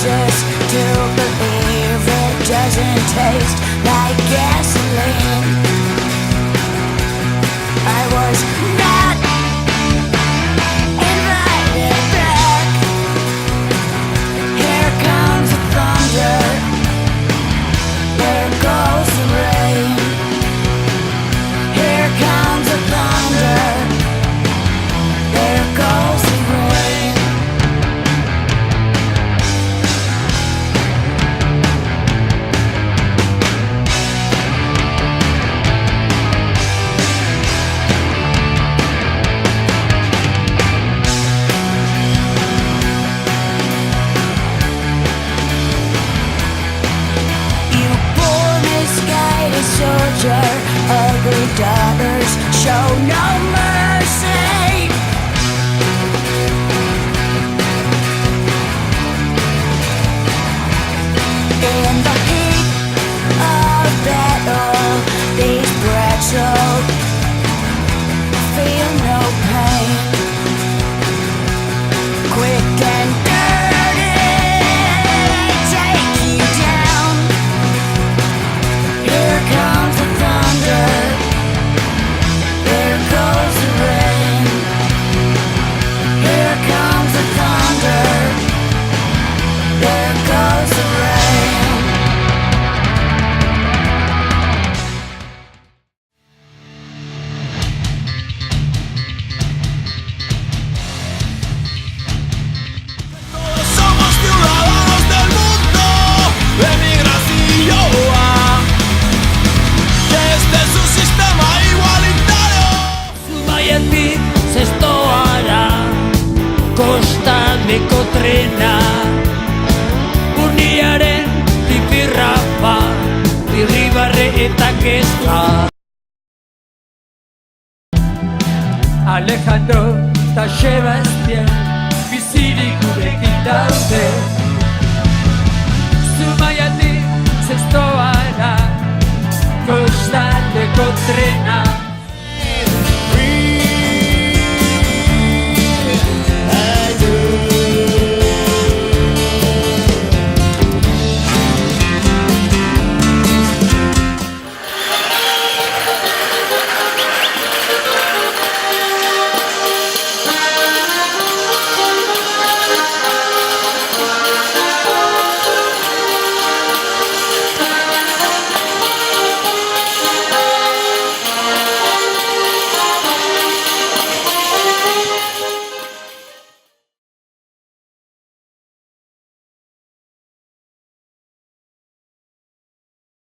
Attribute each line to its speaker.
Speaker 1: anxious to believe it doesn't taste like gasoline. I was not invited back. Here comes the thunder, there goes the rain. Here comes the thunder, there goes the rain. You poor misguided soldier, ugly daughters show no mercy. In the heat of battle, these brats all feel no pain. Quick and dirty, take you down. Here comes the thunder, there goes the rain. Here comes the thunder, there goes the rain.
Speaker 2: Somos ciudadanos del mundo, emigración, que este es un sistema igualitario.
Speaker 3: Zumaiatik zestoara, kostaleko trena, Urniaren tipirrapa, irribarre eta kezka. Alejandro eta Sebastian bizirik gurekin daude. Zumaiatik zestoara, kostaleko trena,